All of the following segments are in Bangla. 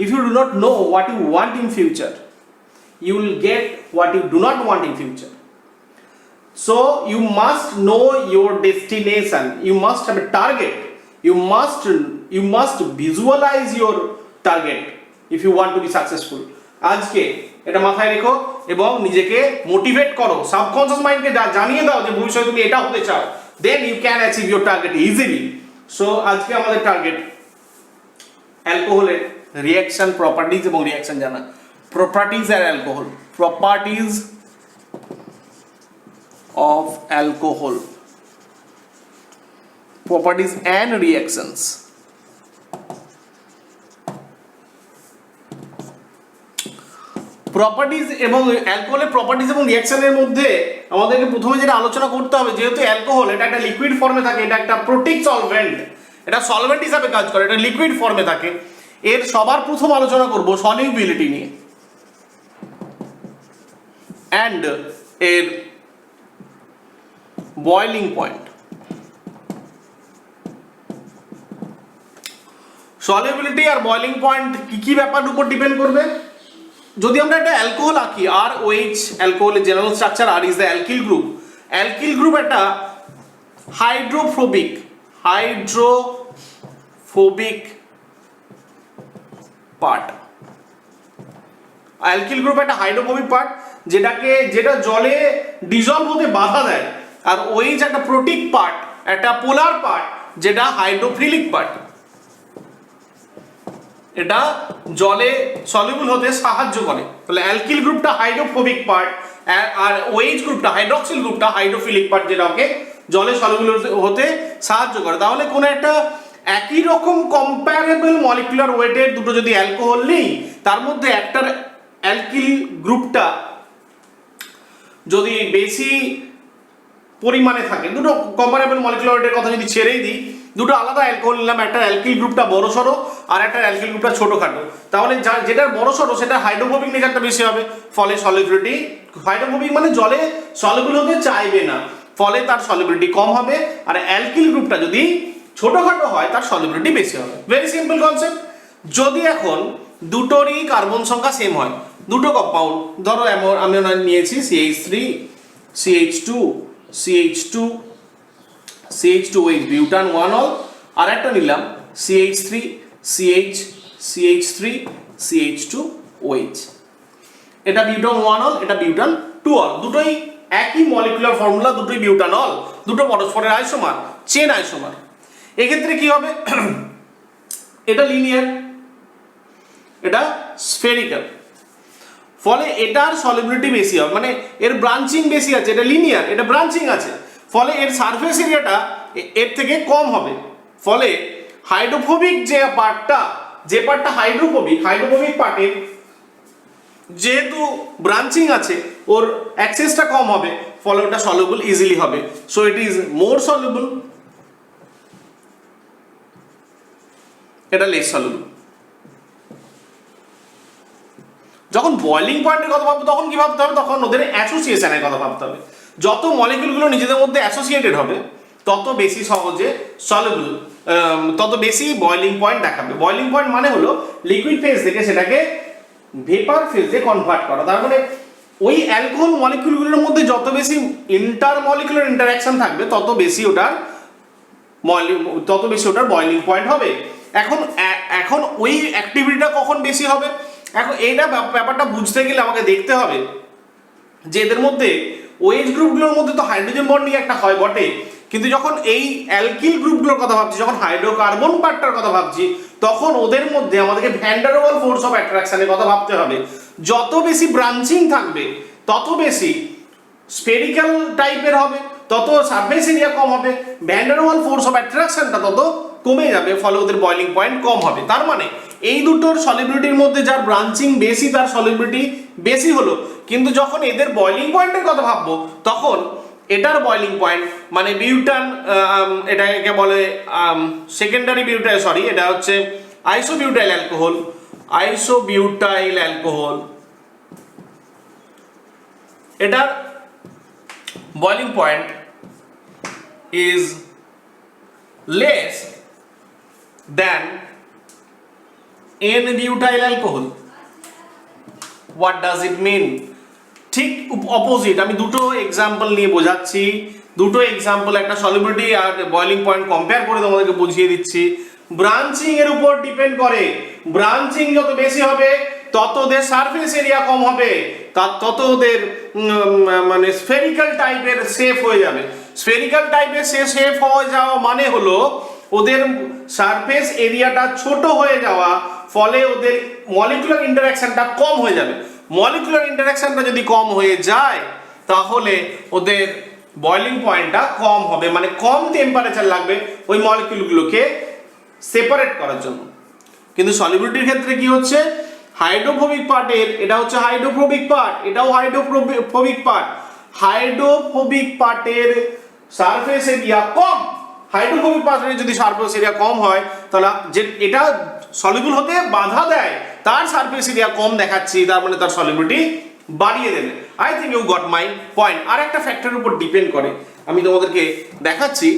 if you do not know what you want in future, you will get what you do not want in future. So you must know your destination, you must have a target, you must visualize your target if you want to be successful. আজকে এটা মাথায় রেখো এবং নিজেকে মোটিভেট করো, সাবকনসিয়াস মাইন্ডকে জানিয়ে দাও যে ভবিষ্যতে তুমি এটা হতে চাও, then you can achieve your target easily. So আজকে আমাদের টার্গেট অ্যালকোহলের রিঅ্যাকশন প্রপার্টিজ এবং রিঅ্যাকশন জানা। প্রপার্টিজ আর alcohol, properties of alcohol, properties and reactions. Properties এবং অ্যালকোহলের প্রপার্টিজ এবং রিঅ্যাকশনের মধ্যে আমাদেরকে প্রথমে যেটা আলোচনা করতে হবে, যেহেতু অ্যালকোহল এটা একটা লিকুইড ফর্মে থাকে, এটা একটা প্রোটিক সলভেন্ট, এটা সলভেন্ট হিসাবে কাজ করে, এটা লিকুইড ফর্মে থাকে। এর সবার প্রথম আলোচনা করব সলিউবিলিটি নিয়ে অ্যান্ড এর বয়লিং পয়েন্ট। সলিউবিলিটি আর বয়লিং পয়েন্ট কি কি ব্যাপারের উপর ডিপেন্ড করবে? যদি আমরা একটা অ্যালকোহল আঁকি, আর ওএইচ, অ্যালকোহলের general structure R is the alkyl group. Alkyl group একটা হাইড্রোফোবিক পার্ট। অ্যালকিল গ্রুপ একটা হাইড্রোফোবিক পার্ট যেটা জলে ডিজলভ হতে বাধা দেয়। আর ওএইচ একটা প্রোটিক পার্ট, একটা পোলার পার্ট, যেটা হাইড্রোফিলিক পার্ট, এটা জলে সলিউবল হতে সাহায্য করে। তাহলে অ্যালকিল গ্রুপটা হাইড্রোফোবিক পার্ট আর ওএইচ গ্রুপটা হাইড্রক্সিল গ্রুপটা হাইড্রোফিলিক পার্ট, যেটাকে জলে সলিউবল হতে সাহায্য করে। তাহলে কোনো একটা একই রকম কম্প্যারেবল মলিকুলার ওয়েটের দুটো যদি অ্যালকোহল নেই, তার মধ্যে একটার অ্যালকিল গ্রুপটা যদি বেশি পরিমাণে থাকে, দুটো কম্পারেবল মলিকুলার ওয়েটের কথা যদি ছেড়েই দিই, দুটো আলাদা অ্যালকোহল নিলাম, একটা অ্যালকিল গ্রুপটা বড় সড়ো আর একটা অ্যালকিল গ্রুপটা ছোটখাটো, তাহলে যেটার বড় সড়ো সেটা হাইড্রোফোবিক নেচারটা বেশি হবে, ফলে সলিউবিলিটি, হাইড্রোফোবিক মানে জলে সলিউবল হতে চাইবে না, ফলে তার সলিউবিলিটি কম হবে। আর অ্যালকিল গ্রুপটা যদি ছোটখাটো হয়, তার সলিউবিলিটি বেশি হবে। Very simple concept. যদি এখন দুটোরই কার্বন সংখ্যা সেম হয়, দুটো কম্পাউন্ড, ধরো আমি নিয়েছি CH3 CH2 CH2OH বিউটান 1 অল, আর একটা নিলাম CH3 CH3 CH2OH। এটা বিউটান 1 অল, এটা বিউটান 2 অল, দুটোই একই মলিকুলার ফর্মুলা, দুটোই বিউটান অল, দুটো পরস্পরের আইসোমার, চেন আইসোমার। এক্ষেত্রে কি হবে? এটা লিনিয়ার, এটা স্ফেরিক্যাল, ফলে এটার সলিউবিলিটি বেশি হবে, মানে এর ব্রাঞ্চিং বেশি আছে, এটা লিনিয়ার, এটা ব্রাঞ্চিং আছে, ফলে এর সারফেস এরিয়াটা এর থেকে কম হবে। ফলে হাইড্রোফোবিক যে পার্টটা হাইড্রোফোবিক পার্টের যেহেতু ব্রাঞ্চিং আছে, ওর অ্যাক্সেসটা কম হবে, ফলে ওটা সলিউবল ইজিলি হবে। So it is more soluble, এটা লেস সলিউবল। যখন বয়লিং পয়েন্টের কথা ভাববো, তখন কি ভাবতে হবে? তখন ওদের অ্যাসোসিয়েশনের কথা ভাবতে হবে। যত মলিকুলগুলো নিজেদের মধ্যে অ্যাসোসিয়েটেড হবে, তত বেশি সহজে সলিউবল, তত বেশি বয়লিং পয়েন্ট দেখাবে। বয়লিং পয়েন্ট মানে হলো লিকুইড ফেজ থেকে সেটাকে ভেপার ফেজে কনভার্ট করা। তার মানে ওই অ্যালকোহল মলিকুলগুলোর মধ্যে যত বেশি ইন্টারমলিকুলার ইন্টারাকশন থাকবে, তত বেশি ওটার বয়লিং পয়েন্ট হবে। এখন ওই অ্যাক্টিভিটিটা কখন বেশি হবে? এখন এইটা ব্যাপারটা বুঝতে গেলে আমাকে দেখতে হবে যে এদের মধ্যে ওএইচ গ্রুপগুলোর মধ্যে তো হাইড্রোজেন বন্ডিং একটা হয় বটে, কিন্তু যখন এই অ্যালকিল গ্রুপগুলোর কথা ভাবছি, যখন হাইড্রোকার্বন পার্টটার কথা ভাবছি, তখন ওদের মধ্যে আমাদেরকে van der Waals force of অ্যাট্রাকশনের কথা ভাবতে হবে। যত বেশি ব্রাঞ্চিং থাকবে, তত বেশি স্ফেরিক্যাল টাইপের হবে, তত সারফেস এরিয়া কম হবে, van der Waals force of অ্যাট্রাকশনটা তত কমে যাবে, ফলে ওদের বয়লিং পয়েন্ট কম হবে। তার মানে এই দুটোর সলিউবিলিটির মধ্যে যার ব্রাঞ্চিং বেশি, তার সলিউবিলিটি বেশি হলো। কিন্তু যখন এদের বয়লিং পয়েন্টের কথা ভাববো, তখন এটার বয়লিং পয়েন্ট মানে বিউটান, এটাকে বলে সেকেন্ডারি বিউটাইল, এটা হচ্ছে আইসোবিউটাইল অ্যালকোহল, এটার boiling point is less than n butyl alcohol. What does it mean? ঠিক অপোজিট। আমি দুটো এক্সাম্পল নিয়ে বোঝাচ্ছি, দুটো এক্সাম্পল, একটা সলিবিলিটি আর বয়লিং পয়েন্ট কম্পেয়ার করে তোমাদেরকে বুঝিয়ে দিচ্ছি। ব্রাঞ্চিং এর উপর ডিপেন্ড করে, ব্রাঞ্চিং যত বেশি হবে তত ওদের সারফেস এরিয়া কম হবে, তত ওদের মানে স্ফেরিক্যাল টাইপের শেপ হয়ে যাবে। স্ফেরিক্যাল টাইপের শেপ হয়ে যাওয়া মানে হলো ওদের সারফেস এরিয়াটা ছোট হয়ে যাওয়া, ফলে ওদের মলিকুলার ইন্টারঅ্যাকশনটা কম হয়ে যাবে। মলিকুলার ইন্টারঅ্যাকশনটা যদি কম হয়ে যায় তাহলে ওদের বয়লিং পয়েন্টটা কম হবে, মানে কম টেম্পারেচার লাগবে ওই মলিকিউলগুলোকে সেপারেট করার জন্য। কিন্তু সলিবিলিটির ক্ষেত্রে কি হচ্ছে, হাইড্রোফোবিক পার্টের, এটা হচ্ছে হাইড্রোফোবিক পার্ট, এটাও হাইড্রোফোবিক পার্ট, হাইড্রোফোবিক পার্টের সারফেস এরিয়া কম। হাইড্রোফোবিক পার্টের যদি সারফেস এরিয়া কম হয় তাহলে যে এটা সলিবল হতে বাধা দেয়, তার সারফেস এরিয়া কম দেখাচ্ছি, তার মানে তার সলিবিলিটি বাড়িয়ে দেবে। I think you got my point. আর একটা ফ্যাক্টরের উপর ডিপেন্ড করে, আমি তোমাদেরকে দেখাচ্ছি।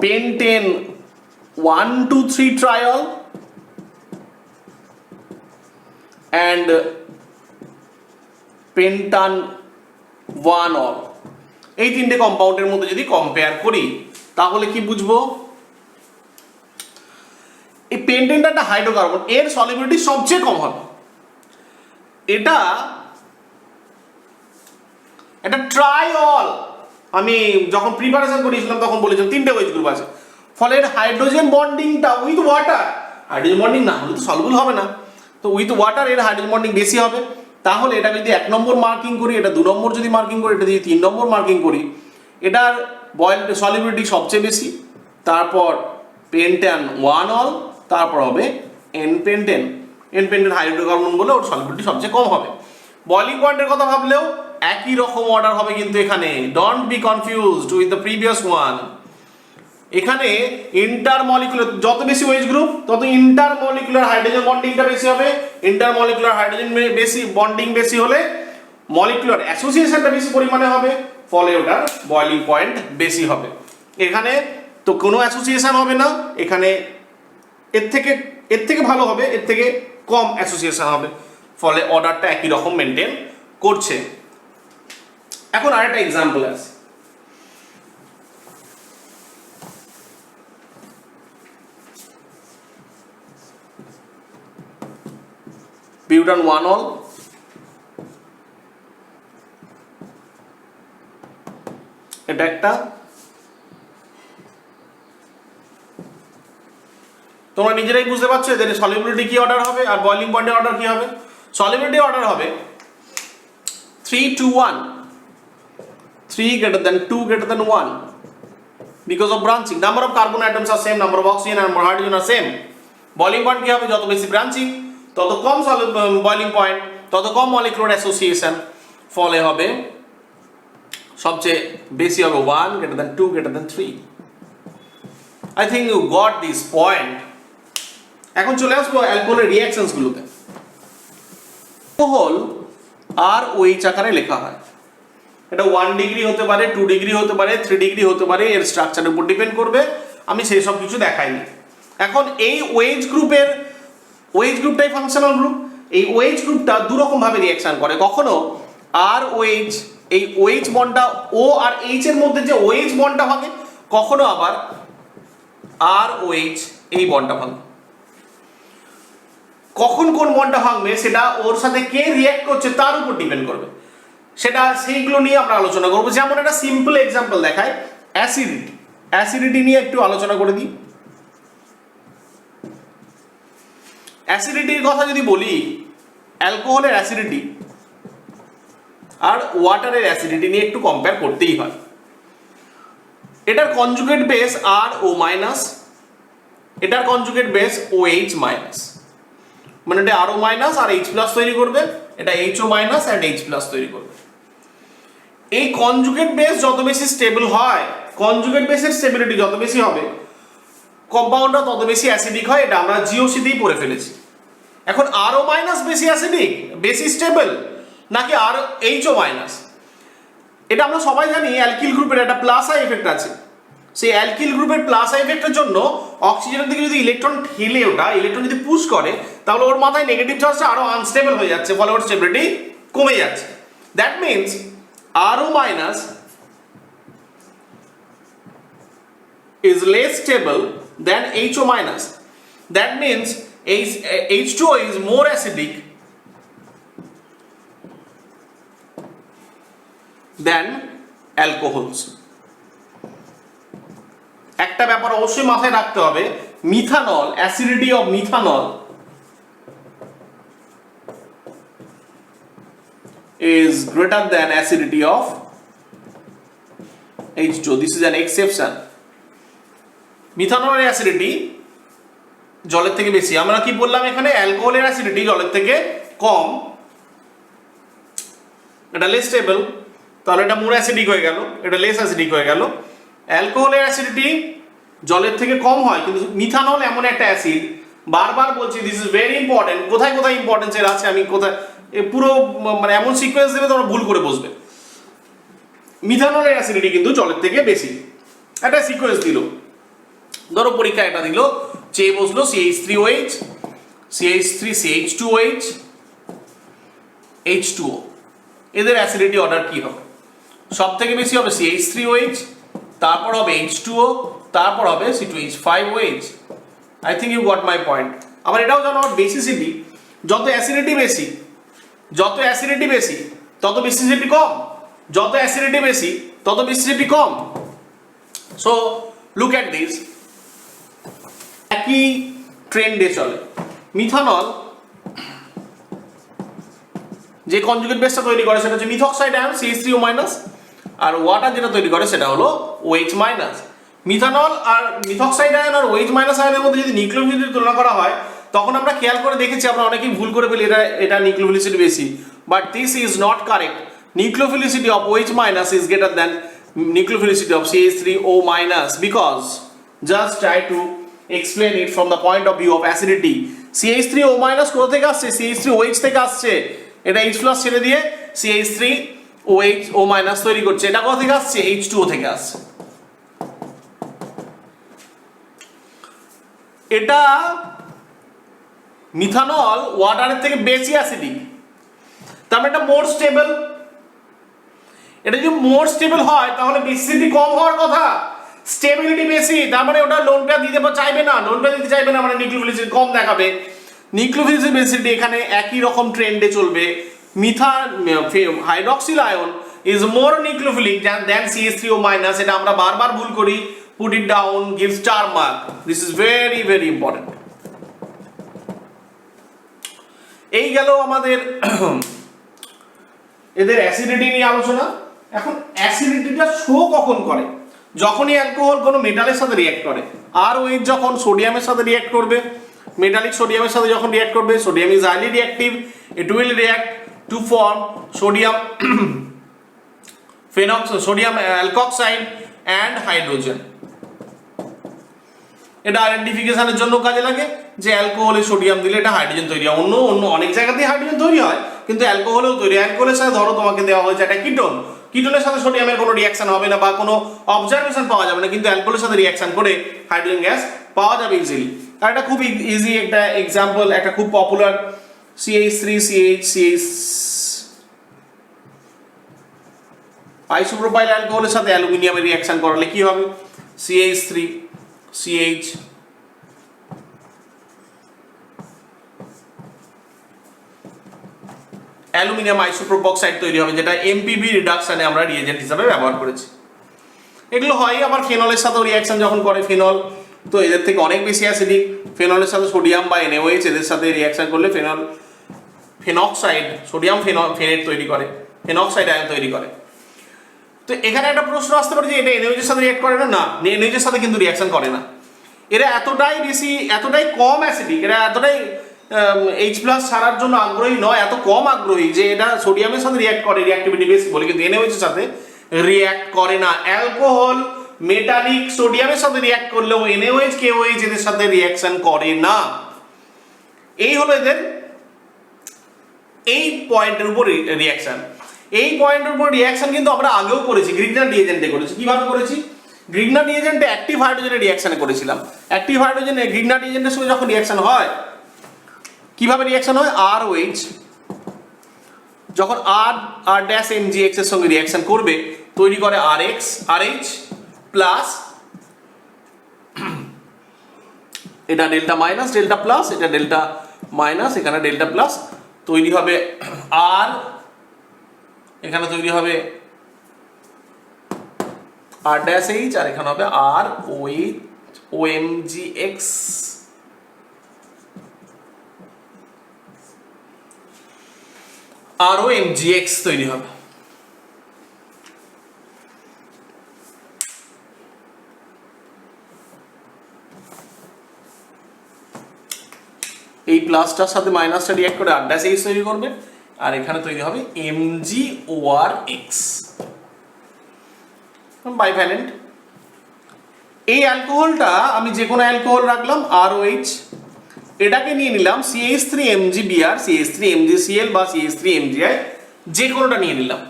Pentane 1 2 3 triol and pentan 1 all, এই তিনটে কম্পাউন্ডের মধ্যে যদি কম্পেয়ার করি তাহলে কি বুঝবো? এই পেন্টেনটা একটা হাইড্রোকার্বন, এর সলিবিলিটি সবচেয়ে কম হবে। এটা একটা ট্রাইঅল, আমি যখন প্রিপারেশন করেছিলাম তখন বলেছিলাম তিনটে ওয়েজ গ্রুপ আছে, ফলে এর হাইড্রোজেন বন্ডিংটা উইথ ওয়াটার, হাইড্রোজেন বন্ডিং না হলে তো সলভেবল হবে না, তো উইথ ওয়াটার এর হাইড্রোজেন বন্ডিং বেশি হবে। তাহলে এটা যদি 1 নম্বর মার্কিং করি, এটা 2 নম্বর যদি মার্কিং করি, এটা যদি 3 নম্বর মার্কিং করি, এটার বয়েল সলিবিলিটি সবচেয়ে বেশি, তারপর পেন্টেন 1 অল, তারপর হবে N pentane. N pentane hydrocarbon বলে ওর সলিবিলিটি সবচেয়ে কম হবে। বয়লিং পয়েন্টের কথা ভাবলেও একই রকম অর্ডার হবে, কিন্তু এখানে don't be confused with the previous one. এখানে ইন্টারমলিকুলার, যত বেশি ওয়েজ গ্রুপ তত ইন্টারমলিকুলার হাইড্রোজেন বন্ডিংটা বেশি হবে। ইন্টারমলিকুলার হাইড্রোজেন বেশি বন্ডিং বেশি হলে মলিকুলার অ্যাসোসিয়েশনটা বেশি পরিমাণে হবে, ফলে ওটার বয়লিং পয়েন্ট বেশি হবে। এখানে তো কোনো অ্যাসোসিয়েশন হবে না, এখানে এর থেকে ভালো হবে, এর থেকে কম অ্যাসোসিয়েশন হবে, ফলে অর্ডারটা একই রকম মেনটেন করছে। এখন আরেকটা এক্সাম্পল আছে। বিউটান 1 অল, এটা একটা, তোমরা নিজেরাই বুঝতে পারছো এদের সলিবিলিটি কি অর্ডার হবে আর বয়লিং পয়েন্টের অর্ডার কি হবে। সলিবিলিটি অর্ডার হবে 3 to 1, 3 greater than 2 greater than 1 because of branching. Number of carbon atoms are same, number of oxygen and number of hydrogen are same. Boiling point কি হবে, যত বেশি ব্রাঞ্চিং তত কম বয়লিং পয়েন্ট, তত কম মলিকুলার অ্যাসোসিয়েশন, ফলে হবে সবচেয়ে বেশি হবে 1 greater than 2 greater than 3. I think you got this point. এখন চলে আসবো অ্যালকোহলের রিঅ্যাকশনস গুলোতে। অ্যালকোহল আর OH আকারে লেখা হয়, এটা 1 ডিগ্রি হতে পারে, 2 ডিগ্রি হতে পারে, 3 ডিগ্রি হতে পারে, এর স্ট্রাকচারের উপর ডিপেন্ড করবে, আমি সেই সব কিছু দেখাইনি। এখন এই OH গ্রুপটাই ফাংশনাল গ্রুপ। এই OH গ্রুপটা দু রকম ভাবে রিঅ্যাকশন করে, কখনো RH, এই OH বন্ডটা O আর H এর মধ্যে যে OH বন্ডটা ভাঙে, কখনো আবার ROH এই বন্ডটা ভাঙে। কখন কোন বন্ডটা ভাঙবে সেটা ওর সাথে কে রিঅ্যাক্ট করছে তার উপর ডিপেন্ড করবে, সেটা সেইগুলো নিয়ে আমরা আলোচনা করব। যেমন একটা সিম্পল এক্সাম্পল দেখায়, অ্যাসিডিটি নিয়ে একটু আলোচনা করে দিই। অ্যাসিডিটির কথা যদি বলি, অ্যালকোহলের অ্যাসিডিটি আর ওয়াটারের অ্যাসিডিটি নিয়ে একটু কম্পেয়ার করতেই হয়। এটার কনজুগেট বেস RO মাইনাস, এটার কনজুগেট বেস OH মাইনাস, মানে এটা RO মাইনাস আর H প্লাস তৈরি করবে, এটা HO minus and H plus তৈরি করবে। এই কনজুগেট বেস যত বেশি স্টেবল হয়, কনজুগেট বেসের স্টেবিলিটি যত বেশি হবে, কম্পাউন্ডটা তত বেশি অ্যাসিডিক হয়, এটা আমরা GOC দিয়েই পড়ে ফেলেছি। এখন RO মাইনাস বেশি অ্যাসিডিক, বেশি স্টেবল, নাকি HO মাইনাস? এটা আমরা সবাই জানি অ্যালকিল গ্রুপের একটা প্লাস আই এফেক্ট আছে, সেই অ্যালকিল গ্রুপের প্লাস এফেক্টের জন্য অক্সিজেনের দিকে যদি ইলেকট্রন ঠেলে ওটা ইলেকট্রন যদি পুশ করে তাহলে ওর মাথায় নেগেটিভ চার্জটা আরো আনস্টেবল হয়ে যাচ্ছে, ফলে ওর স্টেবিলিটি কমে যাচ্ছে। That means Ro minus is less stable than HO minus. That means H2O is more acidic than alcohols. একটা ব্যাপার অবশ্যই মাথায় রাখতে হবে, methanol, acidity of methanol is greater than acidity of H2O. This is an exception. মিথানলের অ্যাসিডিটি জলের থেকে বেশি। আমরা কি বললাম এখানে, অ্যালকোহলের অ্যাসিডিটি জলের থেকে কম, এটা লেস স্টেবল, তাহলে এটা মোর অ্যাসিডিক হয়ে গেল, এটা লেস অ্যাসিডিক হয়ে গেল। অ্যালকোহলের অ্যাসিডিটি জলের থেকে কম হয়, কিন্তু মিথানল এমন একটা অ্যাসিড, বারবার বলছি দিস ইজ ভেরি ইম্পর্টেন্ট, কোথায় কোথায় ইম্পর্টেন্স এর আছে আমি কোথায় পুরো মানে এমন সিকোয়েন্স দেবে তোমরা ভুল করে বসবে। মিথানলের অ্যাসিডিটি কিন্তু জলের থেকে বেশি, একটা সিকোয়েন্স দিল, ধরো পরীক্ষা এটা দিল, চেয়ে বসলো CH3OH, CH3CH2OH, H2O, এদের অ্যাসিডিটি অর্ডার কি হবে? সব থেকে বেশি হবে CH3OH, তারপর হবে H2O, তারপর হবে C2H5OH। I think you got my point. আবার এটাও জানো, বেসিসিটি, যত অ্যাসিডিটি বেশি তত বেসিসিটি কম, যত অ্যাসিডিটি বেশি তত basicity com. So look at this, একই ট্রেন্ডে চলে। মিথানল যে কনজুগেট বেসটা তৈরি করে সেটা হচ্ছে মিথক্সাইড আয়ন CH3O-, আর ওয়াটার যেটা তৈরি করে সেটা হলো OH-। মিথানল আর মিথক্সাইড আয়ন আর OH- আয়নের মধ্যে যদি নিউক্লিওফিলিসিটি তুলনা করা হয় তখন আমরা খেয়াল করে দেখেছি, আমরা অনেকেই ভুল করে ফেলি এটা নিউক্লিওফিলিসিটি বেশি, but this is not correct. Nucleophilicity of OH- is greater than nucleophilicity of CH3O- because just try to explain it from the point of view of acidity. CH3O- কোথা থেকে আসছে? CH3OH থেকে আসছে, এটা H+ ছেড়ে দিয়ে CH3OH- তৈরি করছে, এটা কোথা থেকে আসছে? H2O থেকে আসছে। এটা মিথানল ওয়াটারের থেকে বেশি অ্যাসিডিক, তার মানে এটা মোর স্টেবল। এটা যদি মোর স্টেবল হয় তাহলে বেসিসিটি কম হওয়ার কথা, স্টেবিলিটি বেশি, তার মানে ওটা লোনটা দিতে চাইবে না, মানে নিউক্লিওফিলিসিটি কম দেখাবে। নিউক্লিওফিলিসিটি বেসিসিটি এখানে একই রকম ট্রেন্ডে চলবে। Hydroxyl ion is more nucleophilic than CH3O-, এটা আমরা বারবার ভুল করি। Put it down, give star mark. This is very very important. এই গেল আমাদের এদের অ্যাসিডিটি নিয়ে আলোচনা। এখন অ্যাসিডিটিটা শো কখন করে? যখনই অ্যালকোহল কোনো মেটালের সাথে রিঅ্যাক্ট করে। আর OH যখন সোডিয়ামের সাথে রিঅ্যাক্ট করবে, মেটালিক সোডিয়ামের সাথে যখন রিঅ্যাক্ট করবে, sodium is highly reactive, it will react to form sodium alkoxide and hydrogen. এটা আইডেন্টিফিকেশনের জন্য কাজে লাগে যে অ্যালকোহলে সোডিয়াম দিলে এটা হাইড্রোজেন তৈরি হয়। অন্য অনেক জায়গাতেই হাইড্রোজেন তৈরি হয়, কিন্তু অ্যালকোহলেও তৈরি হয়। অ্যালকোহলের সাথে ধরো তোমাকে দেওয়া হয়েছে একটা কিটোন, কিটোনের সাথে সোডিয়ামের কোনো রিঅ্যাকশন হবে না বা কোনো অবজারভেশন পাওয়া যাবে না, কিন্তু অ্যালকোহলের সাথে রিঅ্যাকশন করে হাইড্রোজেন গ্যাস পাওয়া যাবে ইজিলি। আর এটা খুব ইজি একটা এক্সাম্পল, একটা খুব পপুলার CH3CH আইসোপ্রোপাইল অ্যালকোহলের সাথে অ্যালুমিনিয়ামের রিঅ্যাকশন করালে কি হবে? CH3CH অ্যালুমিনিয়াম আইসোপ্রোপ তৈরি হবে, যেটা MPB রিডাকশনে আমরা রিএজেন্ট হিসাবে ব্যবহার করেছি। এগুলো হয়। আবার ফেনলের সাথেও রিঅ্যাকশন যখন করে, ফেনল তো এদের থেকে অনেক বেশি অ্যাসিডিক, ফেনলের সাথে সোডিয়াম বা NaOH এদের সাথে রিঅ্যাকশন করলে ফেনক্সাইড, সোডিয়াম ফেনেট তৈরি করে, ফেনক্সাইড আয়ন তৈরি করে। তো এখানে একটা প্রশ্ন আসতে পারে যে এটা NaOH এর সাথে রিঅ্যাক্ট করে না? না, NaOH এর সাথে কিন্তু রিঅ্যাকশন করে না। এরা এতটাই কম অ্যাসিডিক, এরা এতটাই H+ ছাড়ার জন্য আগ্রহী নয়, এত কম আগ্রহী যে এটা সোডিয়ামের সাথে রিঅ্যাক্ট করে, রিঅ্যাক্টিভিটি বেশি বলে, কিন্তু NaOH এর সাথে রিঅ্যাক্ট করে না। অ্যালকোহল মেটালিক সোডিয়ামের সাথে রিঅ্যাক্ট করলেও NaOH KOH এদের সাথে রিঅ্যাকশন করে না। এই হলো এদের এই পয়েন্টের উপর রিঅ্যাকশন। এই পয়েন্টের উপর রিঅ্যাকশন কিন্তু আমরা আগেও করেছি, গ্রিগনার রিএজেন্টে করেছি। কিভাবে করেছি? গ্রিগনাট রিয়েজেন্টে অ্যাক্টিভ হাইড্রোজেনের রিঅ্যাকশনে করেছিলাম। অ্যাক্টিভ হাইড্রোজেনে গ্রিগনাট রিয়েজেন্টের সঙ্গে যখন রিঅ্যাকশন হয়, কিভাবে রিঅ্যাকশন হয়? আর ওএইচ যখন আর ড্যাশ এমজিএক্স এর সঙ্গে রিঅ্যাকশন করবে, তৈরি করে আরএইচ প্লাস, এটা ডেল্টা মাইনাস ডেল্টা প্লাস, এটা ডেল্টা মাইনাস, এখানে ডেল্টা প্লাস, তৈরি হবে আর, এখানে তৈরি হবে আর ড্যাশ এইচ, আর এখানে হবে আর ও এম জি এক্স, আর ও এম জি এক্স তৈরি হবে। এই প্লাসটার সাথে মাইনাসটা রিঅ্যাক্ট করে আর ড্যাশ এইচ তৈরি করবে, আর এখানে তৈরি হবে MgOR বাইভ্যালেন্ট। এই অ্যালকোহলটা আমি যে কোনো অ্যালকোহল রাখলাম ROH, এটাকে নিয়ে নিলাম CH3MgBr, CH3MgCl বা CH3MgI, যে কোনোটা নিয়ে নিলাম।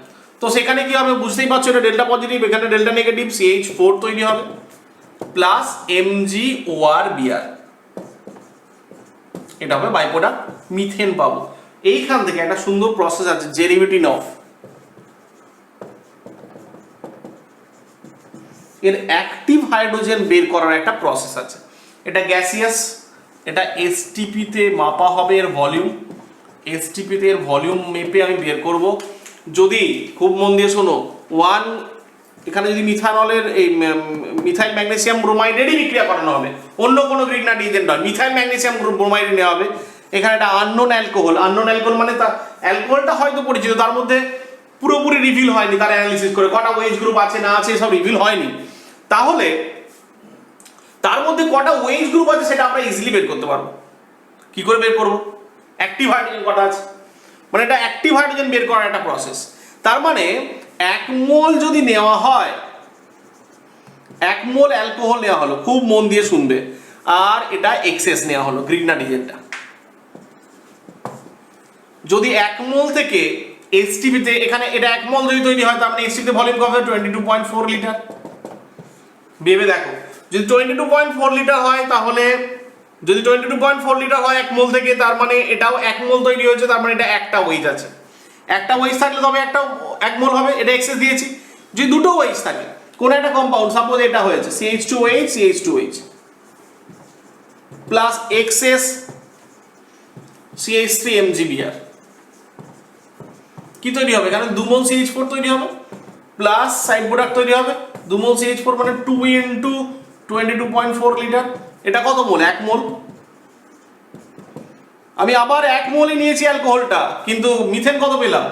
তো সেখানে কি হবে বুঝতেই পারছো, এটা ডেল্টা পজিটিভ, এখানে ডেল্টা নেগেটিভ, CH4 তৈরি হবে প্লাস MgORBr, এটা হবে বাই প্রোডাক্ট, মিথেন পাবো। এইখান থেকে একটা সুন্দর প্রসেস আছে ডেরিভেটিভ অফ, এর অ্যাক্টিভ হাইড্রোজেন বের করার একটা প্রসেস আছে। এটা গ্যাসিয়াস, এটা এসটিপি তে মাপা হবে এর ভলিউম, এসটিপি তে এর ভলিউম মেপে আমি বের করব। যদি খুব মন দিয়ে শোনো, এখানে যদি মিথানলের এই মিথাইল ম্যাগনেসিয়াম ব্রোমাইডেরই বিক্রিয়া করানো হবে, অন্য কোনো গ্রিগনাট এজেন্ট নয়, মিথাইল ম্যাগনেসিয়াম ব্রোমাইড নেওয়া হবে। এখানে একটা আননোন অ্যালকোহল মানে তার অ্যালকোহলটা হয়তো পরিচিত, তার মধ্যে পুরোপুরি রিভিল হয়নি, তার অ্যানালিসিস করে কটা ওয়েজ গ্রুপ আছে না আছে সব রিভিল হয়নি। তাহলে তার মধ্যে কটা ওয়েজ গ্রুপ আছে সেটা আমরা ইজিলি বের করতে পারবো। কি করে বের করবো? অ্যাক্টিভ হাইড্রোজেন কটা আছে, মানে এটা অ্যাক্টিভ হাইড্রোজেন বের করার একটা প্রসেস। তার মানে 1 মোল যদি নেওয়া হয়, 1 মোল অ্যালকোহল নেওয়া হলো, খুব মন দিয়ে শুনবে, আর এটা এক্সেস নেওয়া হলো গ্রিগনাট এজেন্টটা। যদি 1 মোল থেকে এসটিপিতে, এখানে এটা 1 মোল যদি তৈরি হয়, তার মানে এসটিপিতে ভলিউম কত হবে? 22.4 লিটার। ভেবে দেখো, যদি 22.4 লিটার হয়, তাহলে যদি 22.4 লিটার হয় 1 মোল থেকে, তার মানে এটাও 1 মোল তৈরি হয়েছে, তার মানে এটা একটা ওয়েজ আছে। একটা ওয়েজ থাকলে তবে একটা 1 মোল হবে, এটা এক্সেস দিয়েছি। যদি দুটো ওয়েজ থাকে কোন একটা কম্পাউন্ড, সাপোজ এটা হয়েছে CH2OH প্লাস এক্সএস CH3MgBr, কি তৈরি হবে? এখানে 2 মোল CH4 তৈরি হবে প্লাস সাইড প্রোডাক্ট তৈরি হবে 2 মোল CH4, মানে 2 ইন্টু 22.4 লিটার। এটা কত মোল? 1 মোল। আমি আবার 1 মোলই নিয়েছি অ্যালকোহলটা, কিন্তু মিথেন কত পেলাম?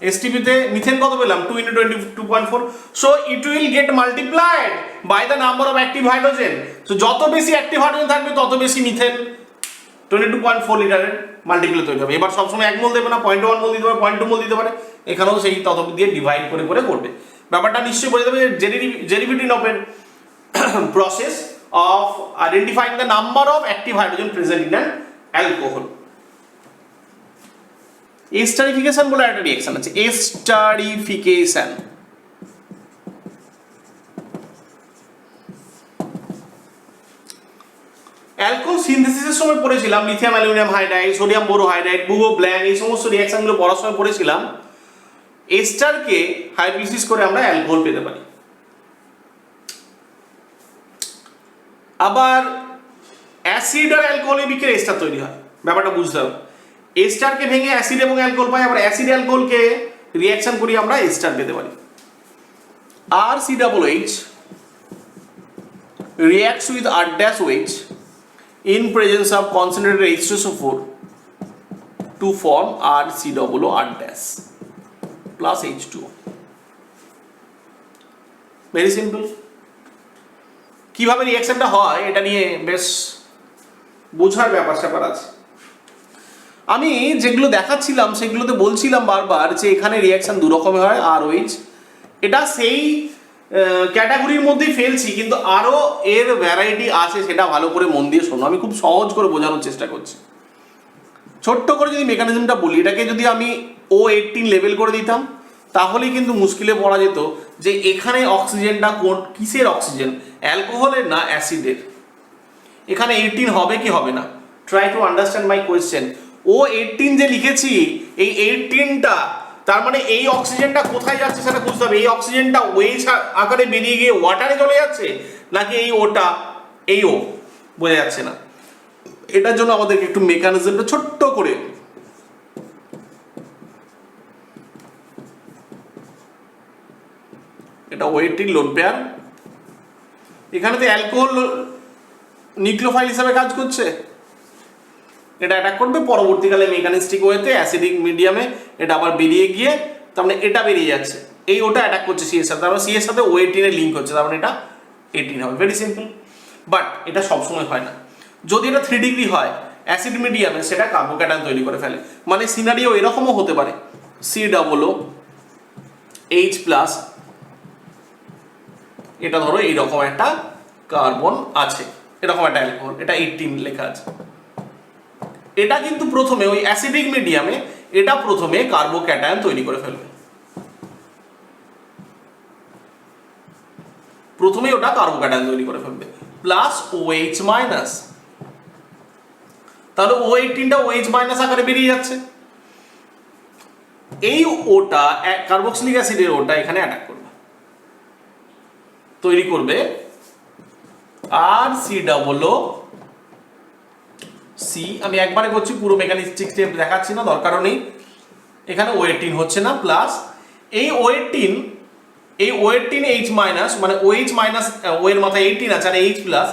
এসটিপিতে মিথেন কত পেলাম? 2 into 22.4, so it will get multiplied by the number of active hydrogen. So যত বেশি অ্যাক্টিভ হাইড্রোজেন থাকবে তত বেশি মিথেন 22.4 লিটারের মাল্টিপ্লাই তৈরি হবে। এবার সবসময় 1 মোল দেবে না, 0.1 মোল দিতে পারে, 0.2 মোল দিতে পারে, এখানেও সেই তত দিয়ে ডিভাইড করে করে করবে। ব্যাপারটা নিশ্চয়ই বোঝা যাবে যে ডেরিভেটিভ অফ এর process of identifying the number of active hydrogen present in an alcohol. Esterification বলে একটা রিঅ্যাকশন আছে, এস্টারিফিকেশন। অ্যালকোহল সিনথেসিসের সময় পড়েছিলাম lithium aluminium hydride, sodium borohydride, বুগো ব্ল্যাঙ্ক, এই সমস্ত রিঅ্যাকশনগুলো পড়ার সময় পড়েছিলাম। এস্টারকে হাইড্রোলিসিস করে আমরা অ্যালকোহল পেতে পারি। আবার অ্যাসিড আর অ্যালকোহলের বিক্রিয়া এস্টার তৈরি হয়, ব্যাপারটা বুঝতে হবে। এস্টারকে ভেঙে অ্যাসিড এবং অ্যালকোহল পাই, আবার অ্যাসিড অ্যালকোহলকে রিঅ্যাকশন করি আমরা এস্টার পেতে পারি। RCOOH reacts with R-OH in presence of concentrated H2SO4 to form RCOOR plus H2O. Very simple. কিভাবে রিঅ্যাকশনটা হয় এটা নিয়ে বেশ বোঝার ব্যাপার আছে। আমি যেগুলো দেখাচ্ছিলাম সেগুলোতে বলছিলাম বারবার যে এখানে রিঅ্যাকশন দু রকমের হয়, ROH, এটা সেই ক্যাটাগরির মধ্যেই ফেলছি, কিন্তু আরও এর ভ্যারাইটি আছে, সেটা ভালো করে মন দিয়ে শোনো। আমি খুব সহজ করে বোঝানোর চেষ্টা করছি। ছোট্ট করে যদি মেকানিজমটা বলি, এটাকে যদি আমি O18 লেবেল করে দিতাম, তাহলেই কিন্তু মুশকিলে পড়া যেত যে এখানে অক্সিজেনটা কোন কিসের অক্সিজেন, অ্যালকোহলের না অ্যাসিডের। এখানে 18 হবে কি হবে না, try to understand my question. O 18 যে লিখেছি, এই 18টা তার মানে এই অক্সিজেনটা কোথায় যাচ্ছে সেটা বুঝতে হবে। এই অক্সিজেনটা ওয়েজ আকারে বেরিয়ে গিয়ে ওয়াটারে চলে যাচ্ছে, নাকি এই ওটা এই ও, বোঝা যাচ্ছে না। এটার জন্য আমাদেরকে একটু মেকানিজমটা ছোট্ট করে এটা ওয়েটিং লোন পেয়ার, এখানে তো অ্যালকোহল নিউক্লিওফাইল হিসাবে কাজ করছে, এটা অ্যাটাক করবে, পরবর্তীকালে মেকানিস্টিক ওয়েতে অ্যাসিডিক মিডিয়ামে এটা আবার বেরিয়ে গিয়ে তার মানে এটা বেরিয়ে যাচ্ছে, এই ওটা অ্যাটাক করছে সি এর সাথে, তার মানে সি এর সাথে ও 18 এর লিঙ্ক হচ্ছে, তার মানে এটা 18 হবে। Very simple. বাট এটা সবসময় হয় না। যদি এটা 3 ডিগ্রি হয় অ্যাসিড মিডিয়ামে, সেটা কার্বোক্যাটায়ন তৈরি করে ফেলে। মানে সিনারিও এরকমও হতে পারে, C double O H plus, এটা ধরো এইরকম একটা কার্বন আছে, এরকম একটা অ্যালকোহল, এটা 18 লেখা আছে। এটা কিন্তু প্রথমে ওই অ্যাসিডিক মিডিয়ামে এটা প্রথমে কার্বোক্যাটায়ন তৈরি করে ফেলবে, প্রথমে ওটা কার্বোক্যাটায়ন তৈরি করে ফেলবে প্লাস OH মাইনাস, তাহলে O18টা OH মাইনাস আকারে বেরিয়ে যাচ্ছে। এই ওটা কার্বক্সিলিক অ্যাসিডের ওটা এখানে অ্যাটাক করবে, তৈরি করবে আর সি ডাবল ও সি, আমি একবারে করছি, পুরো মেকানিস্টিক স্টেপ দেখাচ্ছি না, দরকারও নেই। এখানে O18 হচ্ছে না, প্লাস এই O18 H মাইনাস, মানে OH মাইনাস, ও এর মাথায় 18 আছে আর H প্লাস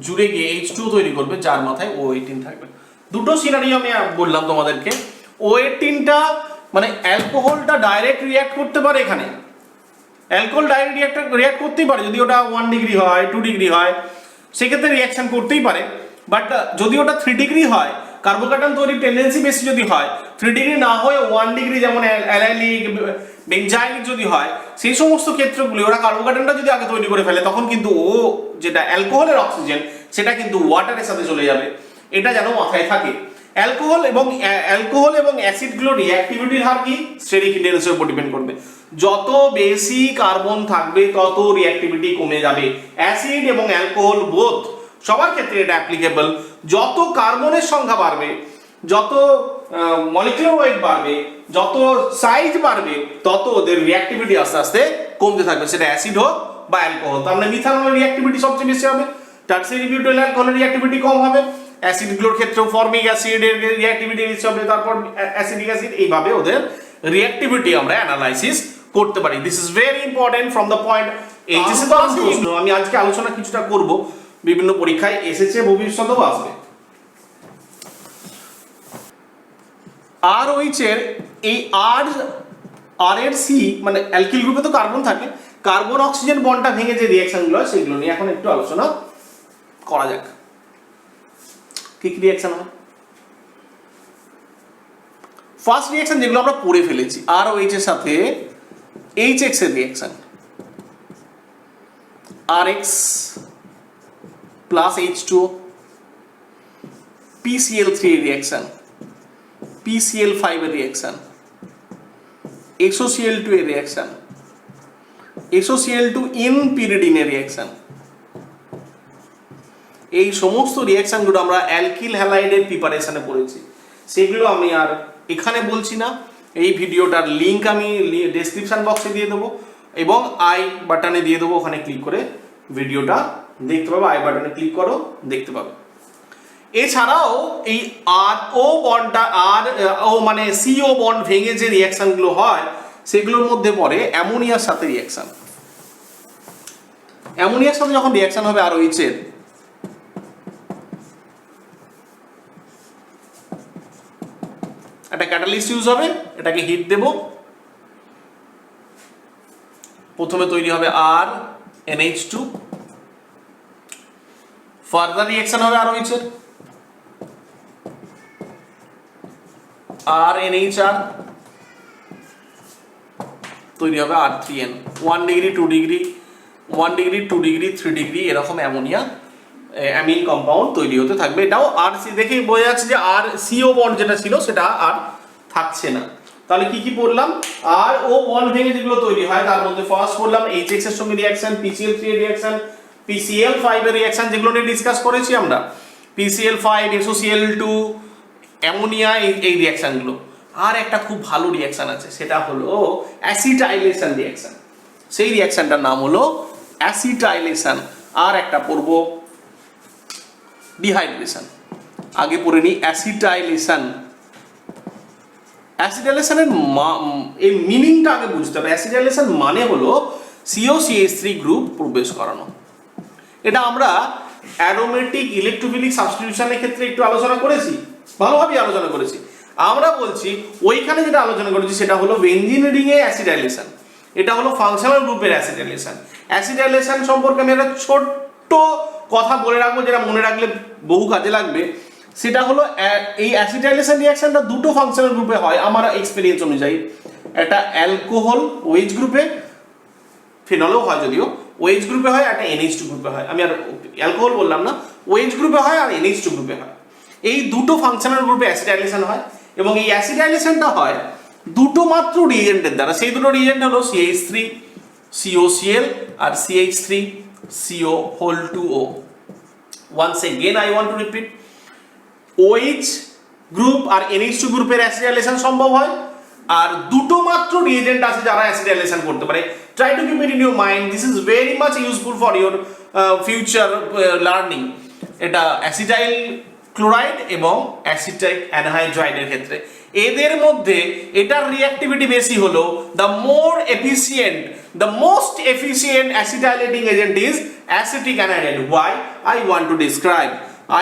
জুড়ে গিয়ে H2 তৈরি করবে, যার মাথায় O18 থাকবে। দুটো সিনারিও আমি বললাম তোমাদেরকে। O18টা মানে অ্যালকোহলটা ডাইরেক্ট রিঅ্যাক্ট করতে পারে, এখানে অ্যালকোহল ডাইরেক্ট রিঅ্যাক্ট করতেই পারে, যদি ওটা 1 ডিগ্রি হয় 2 ডিগ্রি হয় সেক্ষেত্রে রিঅ্যাকশন করতেই পারে। বাট যদি ওটা 3 ডিগ্রি হয়, কার্বোক্যাটায়ন তৈরির টেন্ডেন্সি বেশি যদি হয়, 3 ডিগ্রি না হয়ে 1 ডিগ্রি যেমন অ্যালাইলিক বেনজাইলিক যদি হয়, সেই সমস্ত ক্ষেত্রগুলি ওরা কার্বোক্যাটায়নটা যদি আগে তৈরি করে ফেলে, তখন কিন্তু ও যেটা অ্যালকোহলের অক্সিজেন সেটা কিন্তু ওয়াটারের সাথে চলে যাবে, এটা যেন মাথায় থাকে। অ্যালকোহল এবং অ্যাসিডগুলোর রিঅ্যাক্টিভিটির হার কি, স্টেরিক ইন্ডেন্সের উপর ডিপেন্ড করবে। যত বেশি কার্বন থাকবে তত রিঅ্যাক্টিভিটি কমে যাবে। অ্যাসিড এবং অ্যালকোহল বোথ, সবার ক্ষেত্রে এটা অ্যাপ্লিকেবল। যত কার্বনের সংখ্যা বাড়বে, যত মলিকুলার ওয়েট বাড়বে, যত সাইজ বাড়বে, তত ওদের রিঅ্যাক্টিভিটি আস্তে আস্তে কমতে থাকবে, সেটা অ্যাসিড হোক বা অ্যালকোহল। তার মানে মিথানলের রিঅ্যাক্টিভিটি সবচেয়ে বেশি হবে, টারসিয়ারি বিউটাইল অ্যালকোহলের রিঅ্যাক্টিভিটি কম হবে, অ্যাসিডগুলোর ক্ষেত্রেও ফর্মিক অ্যাসিডের রিঅ্যাক্টিভিটি বেশি হবে, তারপর অ্যাসিডিক অ্যাসিড, এইভাবে ওদের রিঅ্যাক্টিভিটি আমরা অ্যানালাইসিস করতে পারি। This is very important from the point HSC তো আমি আজকে আলোচনা কিছুটা করব, বিভিন্ন পরীক্ষায় এসেছে, ভবিষ্যতেও আসবে। আর ওইচের এই আর এর সি মানে অ্যালকিল গ্রুপে তো কার্বন থাকে, কার্বন অক্সিজেন বন্ডটা ভেঙে যে রিঅ্যাকশনগুলো হয় সেগুলো নিয়ে এখন একটু আলোচনা করা যাক। কি কি রিঅ্যাকশন হয়? ফার্স্ট রিঅ্যাকশন যেগুলো আমরা পড়ে ফেলেছি, আর ওইচ এর সাথে HX এর reaction, RX plus H2O, PCl3 এর রিঅ্যাকশন, PCl5 এর রিঅ্যাকশন, XOCl2 এর রিঅ্যাকশন, XOCl2 ইন পিরিডিনের রিঅ্যাকশন। এই সমস্ত রিঅ্যাকশনগুলো আমরা অ্যালকিল হ্যালাইডের প্রিপারেশনে পড়েছি, সেগুলো আমি আর এখানে বলছি না। এই ভিডিওটার লিঙ্ক আমি ডেসক্রিপশন বক্সে দিয়ে দেবো এবং আই বাটনে দিয়ে দেবো, ওখানে ক্লিক করে ভিডিওটা দেখতে পাবে, আই বাটনে ক্লিক করো দেখতে পাবে। এছাড়াও এই আর ও বন্ডটা মানে সিও বন্ড ভেঙে যে রিঅ্যাকশনগুলো হয় সেগুলোর মধ্যে পড়ে অ্যামোনিয়ার সাথে রিঅ্যাকশন। অ্যামোনিয়ার সাথে যখন রিঅ্যাকশন হবে আর ওইচের, একটা ক্যাটালিস্ট ইউজ হবে, এটাকে হিট দেব, প্রথমে তৈরি হবে আর NH2, ফার্দার রিঅ্যাকশন হবে আর ওইচের আর NHR, তৈরি হবে R3N। 1 degree 2 degree 1 degree 2 degree 3 degree এরকম অ্যামোনিয়া অ্যামিন কম্পাউন্ড তৈরি হতে থাকবে। এটাও আর সি দেখে বোঝা যাচ্ছে যে আর সিও বন্ড যেটা ছিল সেটা আর থাকছে না, তাহলে কি কি পড়লাম, আর ও বল ভেঙে যেগুলো তৈরি হয় তার মধ্যে ফার্স্ট পড়লাম HX এর সঙ্গে রিঅ্যাকশন, PCl3 এর রিঅ্যাকশন, PCl5 এর রিঅ্যাকশন যেগুলো নিয়ে ডিসকাস করেছি আমরা, PCl5, SOCl2, অ্যামোনিয়া, এই রিঅ্যাকশনগুলো। আর একটা খুব ভালো রিঅ্যাকশন আছে, সেটা হলো অ্যাসিটাইলেশন রিঅ্যাকশন। সেই রিঅ্যাকশনটার নাম হলো অ্যাসিটাইলেশন। আর একটা পড়বো ডিহাইড্রেশন। আগে পড়ে নিই অ্যাসিটাইলেশন। অ্যাসিটাইলেশনের এই মিনিংটা আগে বুঝতে হবে। অ্যাসিটাইলেশন মানে হলো COCH3 গ্রুপ প্রবেশ করানো। এটা আমরা অ্যারোমেটিক ইলেকট্রোফিলিক সাবস্টিটিউশনের ক্ষেত্রে একটু আলোচনা করেছি, ভালোভাবেই আলোচনা করেছি। আমরা বলছি ওইখানে যেটা আলোচনা করেছি সেটা হলো বেনজিন রিংয়ে অ্যাসিটাইলেশন, এটা হলো ফাংশনাল গ্রুপের অ্যাসিটাইলেশন। অ্যাসিটাইলেশন সম্পর্কে আমি একটা ছোট্ট কথা বলে রাখবো, যেটা মনে রাখলে বহু কাজে লাগবে। সেটা হলো এই অ্যাসিটাইলেশন রিঅ্যাকশনটা দুটো ফাংশনাল গ্রুপে হয় আমার এক্সপেরিয়েন্স অনুযায়ী। একটা অ্যালকোহল OH গ্রুপে, ফেনলও হয় যদিও, OH গ্রুপে হয়, একটা NH2 গ্রুপে হয়। আমি আর অ্যালকোহল বললাম না, OH গ্রুপে হয় আর NH2 গ্রুপে হয়। এই দুটো ফাংশনাল গ্রুপে অ্যাসিটাইলেশন হয়, এবং এই অ্যাসিটাইলেশনটা হয় দুটো মাত্র রিএজেন্টের দ্বারা। সেই দুটো রিএজেন্ট হলো CH3 COCl আর CH3 CO2O। Once again I want to repeat, OH group আর NH2 গ্রুপের অ্যাসিটাইলেশন সম্ভব হয়, আর দুটো মাত্র রিএজেন্ট আছে যারা অ্যাসিটাইলেশন করতে পারে। Try to keep it in your mind, this is very much useful for your future learning. এটা অ্যাসিটাইল ক্লোরাইড এবং অ্যাসিটাইক অ্যানহাইড্রাইডের ক্ষেত্রে এদের মধ্যে এটার রিঅ্যাক্টিভিটি বেশি হলো the most efficient acetylating agent is acetic anhydride. Why? I want to describe,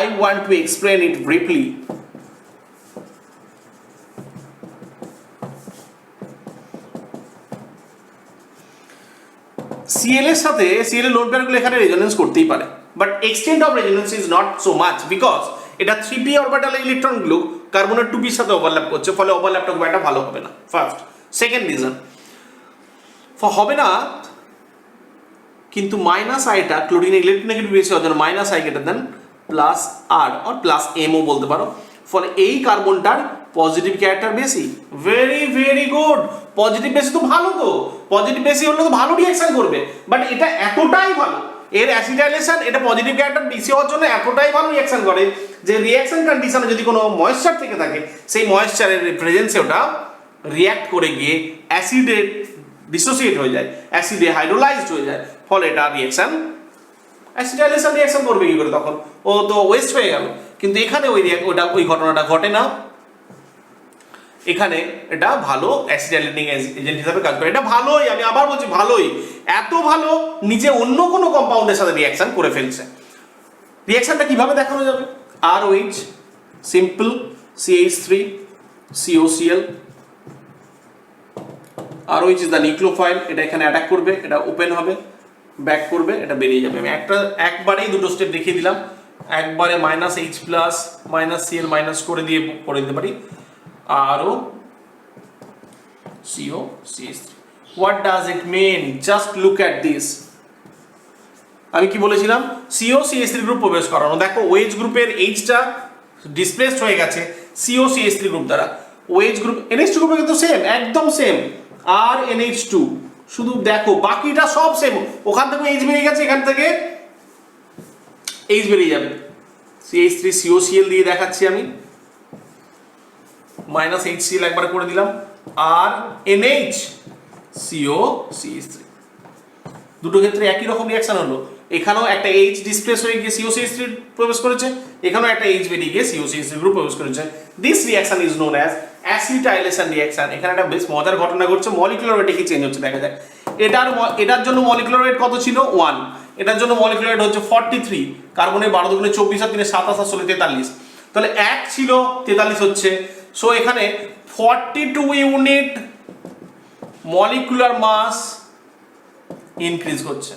I want to explain it briefly. Cl এর সাথে Cl এর লোড পেয়ারগুলো এখানে রেজোনেন্স করতেই পারে, but extent of resonance is not so much, because এটা 3p অরবিটালের ইলেকট্রনগুলো কার্বনের 2p সাথে ওভারল্যাপ করছে, ফলে ওভারল্যাপটা খুব একটা ভালো হবে না। ফার্স্ট। সেকেন্ড রিজন হবে না, কিন্তু মাইনাস আইটা ক্লোরিনের ইলেকট্রোনেগেটিভ বেশি হওয়ার জন্য minus I greater than plus R or plus M বলতে পারো, ফলে এই কার্বনটার পজিটিভ ক্যারেক্টার বেশি। ভেরি ভেরি গুড, পজিটিভ বেশি তো ভালো, তো পজিটিভ বেশি হলে তো ভালো রিঅ্যাকশন করবে, বাট এটা এতটাই ভালো, এর অ্যাসিটাইলেশন এটা পজিটিভ ক্যারেক্টার বেশি হওয়ার জন্য এতটাই ভালো রিঅ্যাকশন করে যে রিঅ্যাকশন কন্ডিশনে যদি কোনো ময়েশ্চার থেকে থাকে, সেই ময়েশ্চারের প্রেজেন্সে ওটা রিঅ্যাক্ট করে গিয়ে অ্যাসিডে ডিসোসিয়েট হয়ে যায়, অ্যাসিডে হাইড্রোলাইজড হয়ে যায়, ফলে এটা রিঅ্যাকশন অ্যাসিটাইলেশন রিঅ্যাকশন করবে কি করে, তখন ও তো ওয়েস্ট হয়ে গেল। কিন্তু এখানে ওই ঘটনাটা ঘটে না, এখানে এটা ভালো অ্যাসিটাইলেটিং এজেন্ট হিসেবে কাজ করে। এটা ভালোই, আমি আবার বলছি ভালোই, এত ভালো নিচে অন্য কোনো কম্পাউন্ডের সাথে রিঅ্যাকশন করে ফেলছে। রিঅ্যাকশনটা কিভাবে দেখানো যাবে? RH simple CH3 COCl, RH is the nucleophile, এটা এখানে অ্যাটাক করবে, এটা ওপেন হবে, ব্যাক করবে, এটা বেরিয়ে যাবে। আমি একবারেই দুটো স্টেপ দেখিয়ে দিলাম, একবারে -H প্লাস -Cl মাইনাস করে দিতে পারি, আরও COCH3। What does it mean? Just look at this. আমি কি বলেছিলাম? COCH3 গ্রুপ প্রবেশ করানো। দেখো OH গ্রুপের Hটা ডিসপ্লেসড হয়ে গেছে COCH3 গ্রুপ দ্বারা। OH গ্রুপ NH2 গ্রুপে কিন্তু সেম, একদম সেম, আর NH2, শুধু দেখো বাকিটা সব সেম। ওখান থেকে H বেরিয়ে গেছে, এখান থেকে H বেরিয়ে যাবে। CH3 COCl দিয়ে দেখাচ্ছি আমি, -HCl একবার করে দিলাম, আর NH COCH3, দুটো ক্ষেত্রে একই রকম রিঅ্যাকশন হলো। এখানেও একটা H ডিসপ্লেস হয়ে গিয়ে COCH3 প্রবেশ করেছে, এখানেও একটা H বেরিয়ে গিয়ে COCH3 গ্রুপ প্রবেশ করেছে। This reaction is known as acetylation reaction. এখানে একটা বেশ মজার ঘটনা ঘটছে, মলিকুলার ওয়েটে কি চেঞ্জ হচ্ছে দেখা যায়। এটার জন্য মলিকুলার ওয়েট কত ছিল? 1, এটার জন্য মলিকুলার ওয়েট হচ্ছে 43, কার্বনের 12 দুগুণে 24 আর 3 27 আর 16 43, তাহলে 1 ছিল 43 হচ্ছে। সো এখানে 42 ইউনিট মলিকুলার মাস ইনক্রিজ করছে।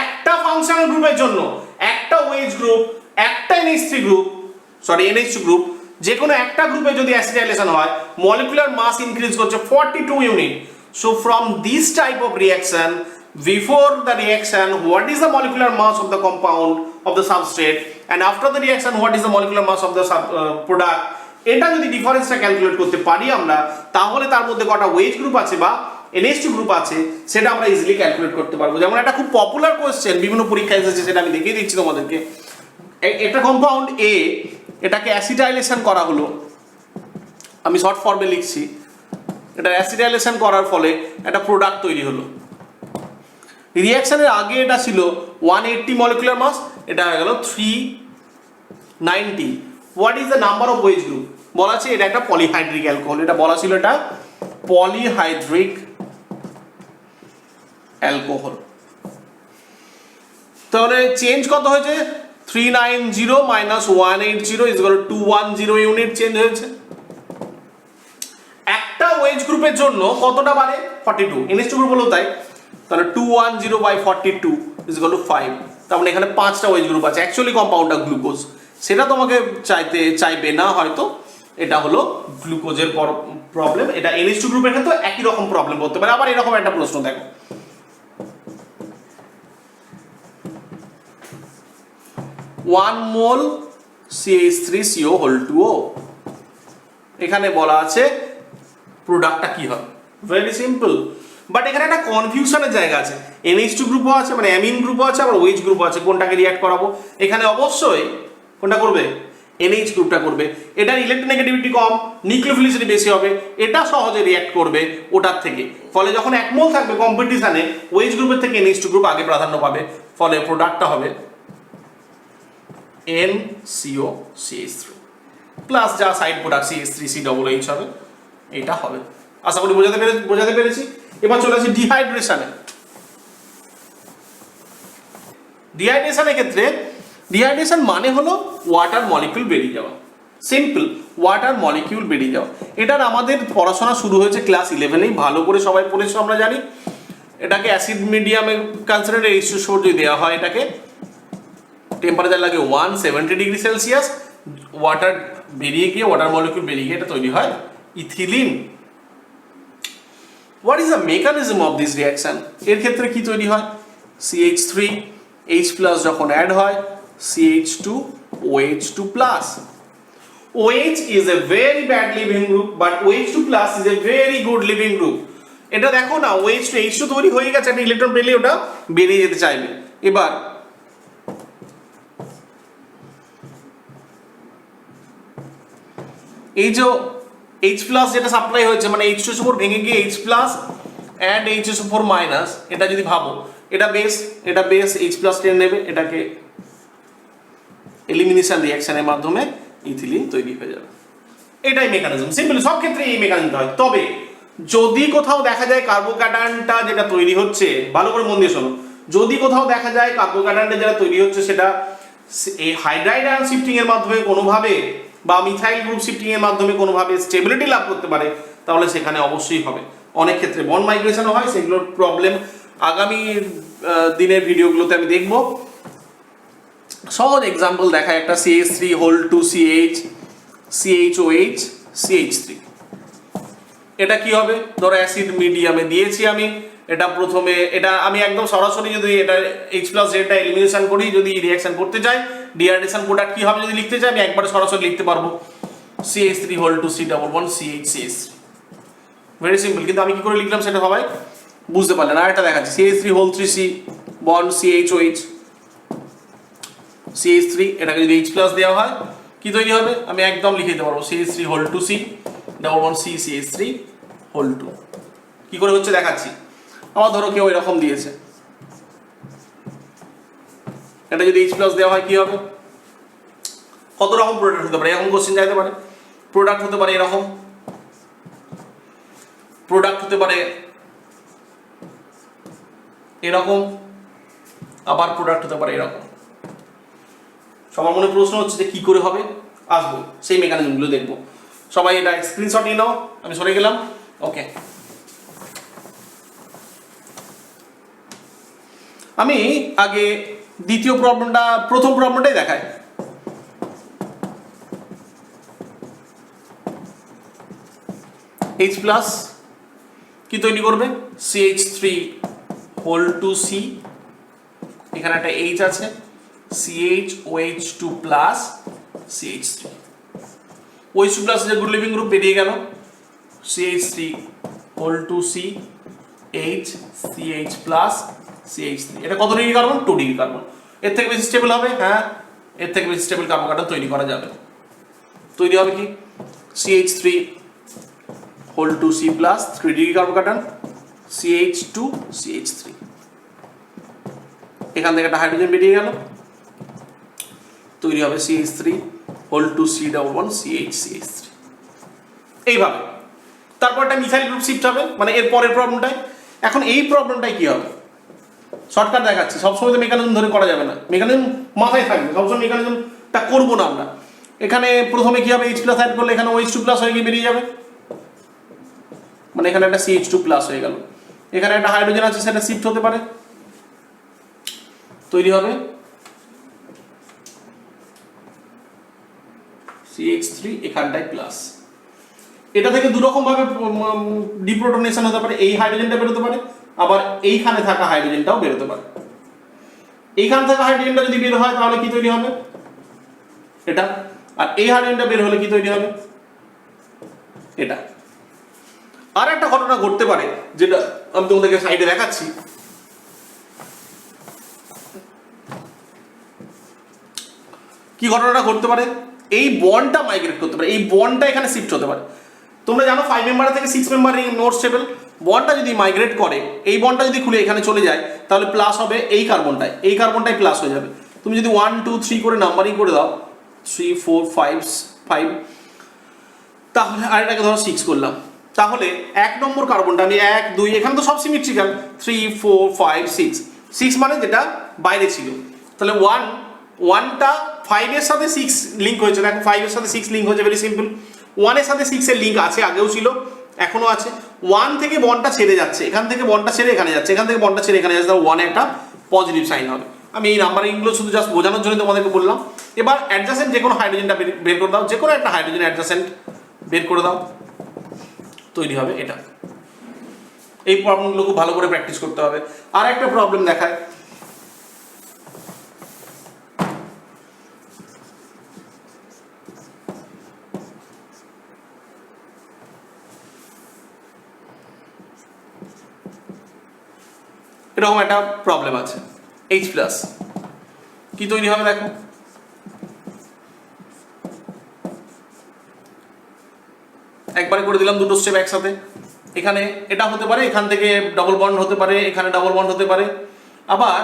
একটা ফাংশনাল গ্রুপের জন্য একটা OH গ্রুপ, একটা NH3 গ্রুপ, NH2 গ্রুপ, যে কোনো একটা গ্রুপে যদি অ্যাসিটাইলেশন হয়, মলিকুলার মাস ইনক্রিজ করছে 42 unit. So from this type of reaction, before the reaction what is the molecular mass of the compound of the substrate, and after the reaction what is the molecular mass of the product, এটা যদি ডিফারেন্সটা ক্যালকুলেট করতে পারি আমরা, তাহলে তার মধ্যে কটা ওয়েজ গ্রুপ আছে বা NH2 গ্রুপ আছে সেটা আমরা ইজিলি ক্যালকুলেট করতে পারবো। যেমন একটা খুব পপুলার কোয়েশ্চেন বিভিন্ন পরীক্ষায় এসেছে, সেটা আমি দেখিয়ে দিচ্ছি তোমাদেরকে। একটা কম্পাউন্ড A, এটাকে অ্যাসিটাইলেশন করা হলো, আমি শর্ট ফর্মে লিখছি, এটা অ্যাসিটাইলেশন করার ফলে একটা প্রোডাক্ট তৈরি হলো। রিঅ্যাকশনের আগে এটা ছিল 180 মলিকুলার মাস, এটা হয়ে গেল 390। What is the number of ways group? বলা আছে এটা একটা পলিহাইড্রিক অ্যালকোহল, এটা বলা ছিল এটা পলিহাইড্রিক অ্যালকোহল। তাহলে চেঞ্জ কত হয়েছে? 390 minus 180 is equal to 210 unit change হয়েছে। একটা ওয়েজ গ্রুপের জন্য কতটা বাড়ে? 42। NH2 গ্রুপ হলো তাই, তাহলে 210 বাই 42 ইজ ইকুয়াল টু 5। তার মানে এখানে 5টা ওয়েজ গ্রুপ আছে। অ্যাকচুয়ালি কম্পাউন্ডটা গ্লুকোজ, সেটা তোমাকে চাইবে না হয়তো, এটা হলো গ্লুকোজের প্রবলেম। এটা NH2 গ্রুপের ক্ষেত্রে একই রকম প্রবলেম হতে পারে। আবার এরকম একটা প্রশ্ন দেখো, 1 মোল CH3CO হোল 2O, এখানে বলা আছে প্রোডাক্টটা কি হবে। ভেরি সিম্পল, বাট এখানে একটা কনফিউশনের জায়গা আছে। NH2 গ্রুপও আছে, মানে অ্যামিন গ্রুপও আছে, আবার ওয়েজ গ্রুপও আছে। কোনটাকে রিঅ্যাক্ট করাবো? এখানে অবশ্যই কোনটা করবে? NH গ্রুপটা করবে। এটার ইলেকট্রোনেগেটিভিটি কম, নিউক্লিওফিলিসিটি বেশি হবে, এটা সহজে রিঅ্যাক্ট করবে ওটার থেকে। ফলে যখন 1 মোল থাকবে কম্পিটিশনে, ওয়েজ গ্রুপের থেকে NH2 গ্রুপ আগে প্রাধান্য পাবে। ফলে প্রোডাক্টটা হবে NCOCH3 প্লাস যা সাইড প্রোডাক্ট CH3COOH হবে, এটা হবে। আশা করি বোঝাতে পেরেছি। এবার চলে আসি ডিহাইড্রেশনে। ডিহাইড্রেশনের ক্ষেত্রে ডিহাইড্রেশন মানে হলো ওয়াটার মলিকিউল বেরিয়ে যাওয়া। সিম্পল, ওয়াটার মলিকিউল বেরিয়ে যাওয়া। এটার আমাদের পড়াশোনা শুরু হয়েছে ক্লাস 11-এই, ভালো করে সবাই পড়েছো আমরা জানি। এটাকে অ্যাসিড মিডিয়ামে কনসিডার H2SO4 যদি দেওয়া হয়, এটাকে টেম্পারেচার লাগে 170 ডিগ্রি সেলসিয়াস, ওয়াটার বেরিয়ে গিয়ে, ওয়াটার মলিকিউল বেরিয়ে গিয়ে এটা তৈরি হয় ethylene. What is the mechanism of this reaction? এর ক্ষেত্রে কি তৈরি হয়? CH3 H প্লাস যখন অ্যাড হয়, CH2OH2 plus. OH is a very bad living group, but OH2 plus is a very good living group. এটা দেখো না, OH to H2 তৈরি হয়ে গেছে, একটা ইলেকট্রন পেলে ওটা বেরিয়ে যেতে চাইবে। এবার এই যে H প্লাস যেটা সাপ্লাই হয়েছে, মানে H2SO4 ভেঙে গিয়ে H plus and H2SO4 minus, এটা যদি ভাবো, এটা বেস H প্লাস টেনে নেবে, এটাকে এলিমিনেশন রিঅ্যাকশনের মাধ্যমে ইথিলিন তৈরি হয়ে যাবে। এটাই মেকানিজম। সিম্পল, সব ক্ষেত্রে এই মেকানিজমটা হয়। তবে যদি কোথাও দেখা যায় কার্বোক্যাটায়নটা যেটা তৈরি হচ্ছে, ভালো করে মন দিয়ে শোনো, যদি কোথাও দেখা যায় কার্বোক্যাটায়নটা যেটা তৈরি হচ্ছে সেটা এই হাইড্রাইড আয়ন শিফটিং এর মাধ্যমে কোনোভাবে বা মিথাইল গ্রুপ শিফটিং এর মাধ্যমে কোনোভাবে স্টেবিলিটি লাভ করতে পারে, তাহলে সেখানে অবশ্যই হবে। অনেক ক্ষেত্রে বন্ড মাইগ্রেশনও হয়, সেগুলোর প্রবলেম আগামী দিনের ভিডিওগুলোতে আমি দেখবো। সহজ এক্সাম্পল দেখায় একটা CH3 whole 2CH CHOH CH3, এটা কি হবে? ধরো অ্যাসিড মিডিয়ামে দিয়েছি আমি, এটা প্রথমে এটা আমি একদম সরাসরি যদি এটা H প্লাস জেডটা এলিমিনেশন করি, যদি রিঅ্যাকশন করতে চাই, ডিহাইড্রেশন প্রোডাক্ট কি হবে যদি লিখতে চাই, আমি একবারে সরাসরি লিখতে পারবো CH3 whole 2C11CH। Very simple. কিন্তু আমি কি করে লিখলাম সেটা সবাই বুঝতে পারলেন। আর একটা দেখাচ্ছি, CH3 whole 3C bond CHOH CH3, এটাকে যদি H প্লাস দেওয়া হয় কি তৈরি হবে? আমি একদম লিখে দিতে পারবো CH3 whole 2C11C CH3 whole 2। কি করে হচ্ছে দেখাচ্ছি। আমার ধরো কেউ এরকম দিয়েছে, এটা যদি H প্লাস দেওয়া হয় কি হবে? কত রকম প্রোডাক্ট হতে পারে, এরকম কোশ্চেন চাইতে পারে। প্রোডাক্ট হতে পারে এরকম, প্রোডাক্ট হতে পারে এরকম, আবার প্রোডাক্ট হতে পারে এরকম। সবার মনে প্রশ্ন হচ্ছে যে কি করে হবে, আসবো সেই মেকানিজমগুলো দেখবো। সবাই এটা স্ক্রিনশট নিয়ে নাও, আমি সরে গেলাম। ওকে, আমি আগে দ্বিতীয় প্রবলেমটা, প্রথম প্রবলেমটাই দেখাই। H প্লাস কি তৈরি করবে? CH3 হোল 2C, এখানে একটা H আছে, CHOH2 plus CH3। OH2 plus যে গুড লিভিং গ্রুপ বেরিয়ে গেল, CH3 whole two C H CH plus CH3, এটা কত ডিগ্রি কার্বন? 2 degree carbon. এর থেকে বেশি স্টেবল হবে? হ্যাঁ, এর থেকে বেশি স্টেবল কার্বন কার্বন তৈরি করা যাবে। তৈরি হবে কি? CH3 whole two C plus 3 degree carbon carbon, CH2 CH3, এখান থেকে একটা হাইড্রোজেন বেরিয়ে গেল, তৈরি হবে CH3 whole two C double bond CH3। এইভাবে তারপর একটা মিথাইল গ্রুপ শিফট হবে, মানে এর পরের প্রবলেমটাই। এখন এই প্রবলেমটাই কি হবে? শর্টকাট দেখাচ্ছি, সবসময় তো মেকানিজম ধরে করা যাবে না, মেকানিজম মাথায় থাকবে, সবসময় মেকানিজমটা করবো না আমরা। এখানে প্রথমে কি হবে? H প্লাস অ্যাড করলে এখানে OH2 প্লাস হয়ে গিয়ে বেরিয়ে যাবে, মানে এখানে একটা CH2 প্লাস হয়ে গেল, এখানে একটা হাইড্রোজেন আছে সেটা শিফট হতে পারে, তৈরি হবে CH3 এখানটায় প্লাস। এটা থেকে দুরকম ভাবে ডিপ্রোটনেশন হতে পারে, এই হাইড্রোজেনটা বেরোতে পারে, আবার এইখানে থাকা হাইড্রোজেনটাও বেরোতে পারে। এইখান থেকে হাইড্রোজেনটা যদি বের হয় তাহলে কি তৈরি হবে? এটা। আর এই হাইড্রোজেনটা বের হলে কি তৈরি হবে? এটা। আর একটা ঘটনা ঘটতে পারে, যেটা আমি তোমাদেরকে সাইডে দেখাচ্ছি। কি ঘটনাটা ঘটতে পারে? এই বন্ডটা মাইগ্রেট করতে পারে, এই বন্ডটা এখানে শিফট হতে পারে। তোমরা জানো 5 মেম্বার থেকে 6 মেম্বার নোড স্টেবল, বন্ডটা যদি মাইগ্রেট করে, এই বন্ডটা যদি খুলে এখানে চলে যায় তাহলে প্লাস হবে এই কার্বনটায়, এই কার্বনটাই প্লাস হয়ে যাবে। তুমি যদি 1 2 3 করে নাম্বারিং করে দাও, 3 4 5, তাহলে আর এটাকে ধরো 6 করলাম, তাহলে 1 নম্বর কার্বনটা আমি 1 2, এখানে তো সব সিমেট্রিক্যাল, 3 4 5 6, 6 মানে যেটা বাইরে ছিল, তাহলে 1টা 5 এর সাথে 6 লিঙ্ক হয়েছে। দেখো 5 এর সাথে 6 লিঙ্ক হয়েছে, ভেরি সিম্পল। 1 এর সাথে 6 এর লিঙ্ক আছে, আগেও ছিল, এখনো আছে। 1 থেকে বন্ডটা ছেড়ে যাচ্ছে, এখান থেকে বন্ডটা ছেড়ে এখানে যাচ্ছে, এখান থেকে বন্ডটা ছেড়ে এখানে যাচ্ছে, তাহলে 1 একটা পজিটিভ সাইন হবে। আমি এই নাম্বারিংগুলো শুধু জাস্ট বোঝানোর জন্য তোমাদেরকে বললাম। এবার অ্যাডজাসেন্ট যে কোনো হাইড্রোজেনটা বের করে দাও, যে কোনো একটা হাইড্রোজেন অ্যাডজাসেন্ট বের করে দাও, তৈরি হবে এটা। এই প্রবলেমগুলো খুব ভালো করে প্র্যাকটিস করতে হবে। আর একটা প্রবলেম দেখায়, এরকম একটা প্রবলেম আছে, H প্লাস কি তৈরি হবে? দেখো একবারে করে দিলাম দুটো স্টেপ একসাথে। এখানে এটা হতে পারে, এখান থেকে ডবল বন্ড হতে পারে, এখানে ডবল বন্ড হতে পারে, আবার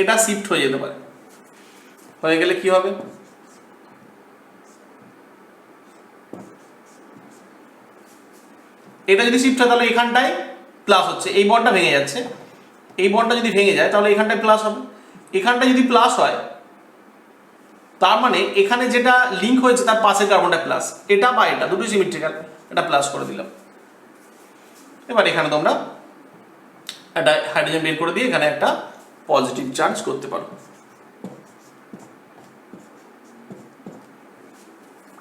এটা শিফট হয়ে যেতে পারে। হয়ে গেলে কি হবে? এটা যদি শিফট হয় তাহলে এখানটায় প্লাস হচ্ছে, এই বন্ডটা ভেঙে যাচ্ছে, এই বন্ডটা যদি ভেঙে যায় তাহলে এখানটায় প্লাস হবে। এখানটা যদি প্লাস হয় তার মানে এখানে যেটা লিঙ্ক হয়েছে তার পাশের কার্বনটা প্লাস, এটা বা এটা দুটোই সিমেট্রিক্যাল, এটা প্লাস করে দিলাম। এবার এখানে তোমরা একটা হাইড্রোজেন বের করে দিয়ে এখানে একটা পজিটিভ চার্জ করতে পারো,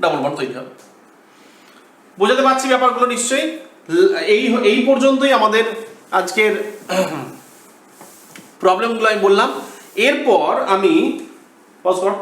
ডাবল বন্ড তৈরি হবে। বোঝাতে পারছি ব্যাপারগুলো নিশ্চয়ই? এই পর্যন্তই আমাদের আজকের প্রবলেমগুলো আমি বললাম। এরপর আমি পজ কর।